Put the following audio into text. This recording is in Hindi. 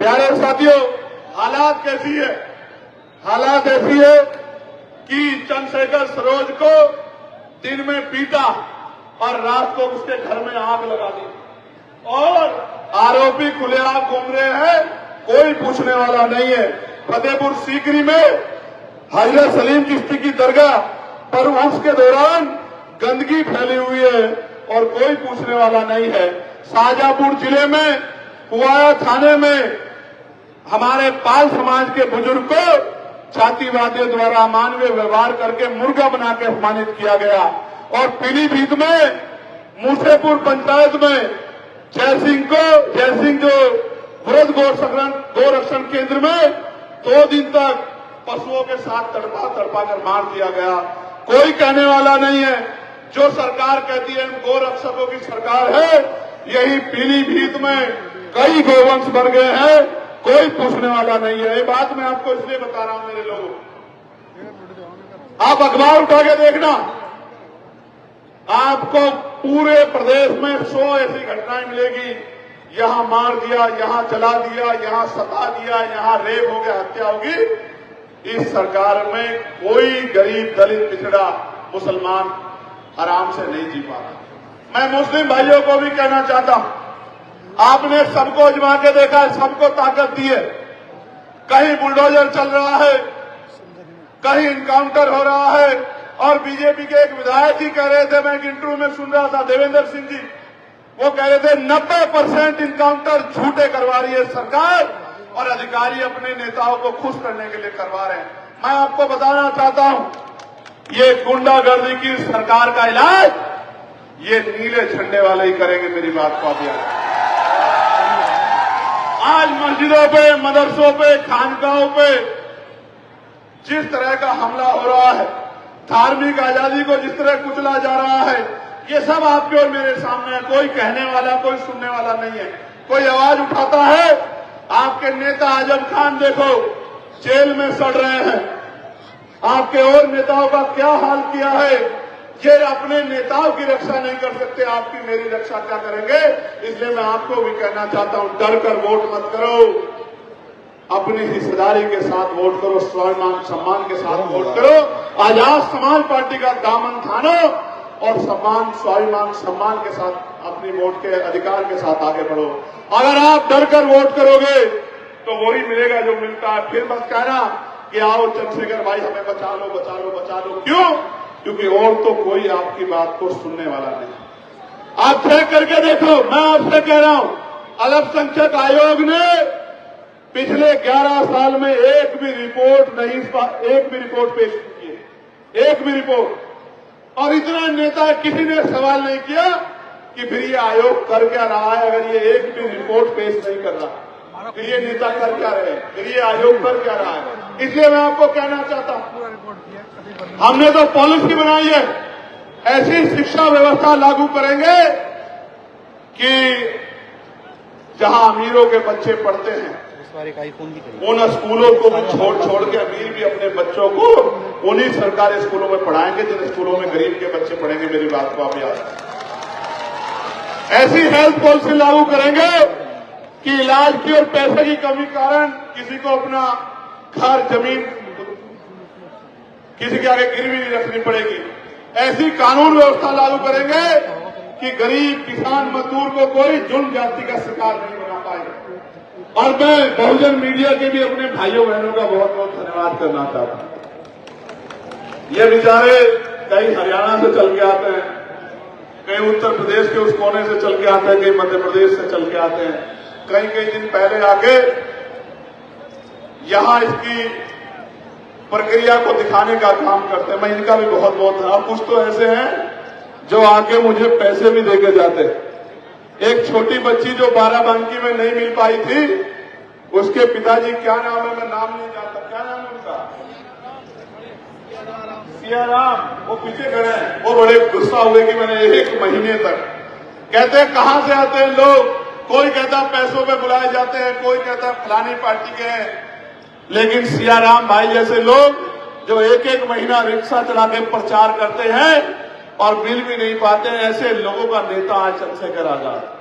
प्यारे साथियों, हालात कैसी है? हालात ऐसी है कि चंद्रशेखर सरोज को दिन में पीटा और रात को उसके घर में आग लगा दी और आरोपी खुलेआम घूम रहे हैं, कोई पूछने वाला नहीं है। फतेहपुर सीकरी में हजरत सलीम चिश्ती की दरगाह पर उर्स के दौरान गंदगी फैली हुई है और कोई पूछने वाला नहीं है। शाहजहांपुर जिले में पुआया थाने में हमारे पाल समाज के बुजुर्ग को जातिवादियों द्वारा अमानवीय व्यवहार करके मुर्गा बना के अपमानित किया गया और पीलीभीत में मूसेपुर पंचायत में जयसिंह जो वृद्ध गौरक्षण केंद्र में 2 दिन तक पशुओं के साथ तड़पा कर मार दिया गया। कोई कहने वाला नहीं है। जो सरकार कहती है गौरक्षकों की सरकार है, यही पीलीभीत में कई गौवंश मर गए हैं, कोई पूछने वाला नहीं है। ये बात मैं आपको इसलिए बता रहा हूं मेरे लोगों, आप अखबार उठा के देखना, आपको पूरे प्रदेश में 100 ऐसी घटनाएं मिलेगी। यहां मार दिया, यहां जला दिया, यहां सता दिया, यहां रेप हो गया, हत्या होगी। इस सरकार में कोई गरीब, दलित, पिछड़ा, मुसलमान आराम से नहीं जी पा रहा। मैं मुस्लिम भाइयों को भी कहना चाहता हूं, आपने सबको आजमा के देखा है, सबको ताकत दी है। कहीं बुलडोजर चल रहा है, कहीं इनकाउंटर हो रहा है और बीजेपी के एक विधायक ही कह रहे थे, मैं एक इंटरव्यू में सुन रहा था, देवेंद्र सिंह जी, वो कह रहे थे 90% इनकाउंटर झूठे करवा रही है सरकार और अधिकारी अपने नेताओं को खुश करने के लिए करवा रहे हैं। मैं आपको बताना चाहता हूं, ये गुंडागर्दी की सरकार का इलाज ये नीले झंडे वाले ही करेंगे। मेरी बात को आप याद, आज मस्जिदों पे, मदरसों पे, खानकाहों पे जिस तरह का हमला हो रहा है, धार्मिक आजादी को जिस तरह कुचला जा रहा है, ये सब आपके और मेरे सामने है। कोई कहने वाला, कोई सुनने वाला नहीं है। कोई आवाज उठाता है, आपके नेता आजम खान देखो जेल में सड़ रहे हैं, आपके और नेताओं का क्या हाल किया है। ये अपने नेताओं की रक्षा नहीं कर सकते, आपकी मेरी रक्षा क्या करेंगे? इसलिए मैं आपको भी कहना चाहता हूं, डर कर वोट मत करो, अपनी हिस्सेदारी के साथ वोट करो, स्वाभिमान सम्मान के साथ वोट करो। आजाद समाज पार्टी का दामन थानो और स्वाभिमान सम्मान के साथ अपनी वोट के अधिकार के साथ आगे बढ़ो। अगर आप डर कर वोट करोगे तो वही मिलेगा जो मिलता है। फिर मत कहना कि आओ चंद्रशेखर भाई हमें बचा लो, बचा लो, बचा लो। क्यों? क्योंकि और तो कोई आपकी बात को सुनने वाला नहीं। आप चेक करके देखो, मैं आपसे कह रहा हूं, अल्पसंख्यक आयोग ने पिछले 11 साल में एक भी रिपोर्ट पेश की है, एक भी रिपोर्ट। और इतना नेता किसी ने सवाल नहीं किया कि फिर ये आयोग कर क्या रहा है। अगर ये एक भी रिपोर्ट पेश नहीं कर रहा, फिर ये नेता कर क्या रहे, फिर ये आयोग कर क्या रहा है। इसलिए मैं आपको कहना चाहता हूं, हमने तो पॉलिसी बनाई है, ऐसी शिक्षा व्यवस्था लागू करेंगे कि जहां अमीरों के बच्चे पढ़ते हैं उन स्कूलों को भी छोड़ के अमीर भी अपने बच्चों को उन्हीं सरकारी स्कूलों में पढ़ाएंगे जिन स्कूलों में गरीब के बच्चे पढ़ेंगे। मेरी बात को आप याद, ऐसी हेल्थ पॉलिसी लागू करेंगे कि इलाज की और पैसे की कमी कारण किसी को अपना घर, जमीन किसी के आगे गिरवी नहीं रखनी पड़ेगी। ऐसी कानून व्यवस्था लागू करेंगे कि गरीब, किसान, मजदूर को कोई जुल्म जाति का शिकार नहीं बना पाएगा। और मैं बहुजन मीडिया के भी अपने भाइयों बहनों का बहुत बहुत धन्यवाद करना चाहता हूं। ये बेचारे कहीं हरियाणा से चल के आते हैं, कहीं उत्तर प्रदेश के उस कोने से चल के आते हैं, कहीं मध्य प्रदेश से चल के आते हैं, कई दिन पहले आके यहां इसकी प्रक्रिया को दिखाने का काम करते हैं। मैं इनका भी बहुत बहुत, अब कुछ तो ऐसे हैं जो आके मुझे पैसे भी देके जाते हैं। एक छोटी बच्ची जो बाराबंकी में नहीं मिल पाई थी, उसके पिताजी, क्या नाम है, मैं नाम नहीं जानता, क्या नाम है उनका, सियाराम, वो पीछे खड़े हैं। वो बड़े गुस्सा हुए कि मैंने 1 महीने तक, कहते कहां से आते हैं लोग, कोई कहता पैसों पे बुलाए जाते हैं, कोई कहता फलानी पार्टी के हैं, लेकिन सियाराम भाई जैसे लोग जो 1 महीना रिक्शा चला के प्रचार करते हैं और बिल भी नहीं पाते हैं, ऐसे लोगों का नेता आज चंद्रशेखर आजाद।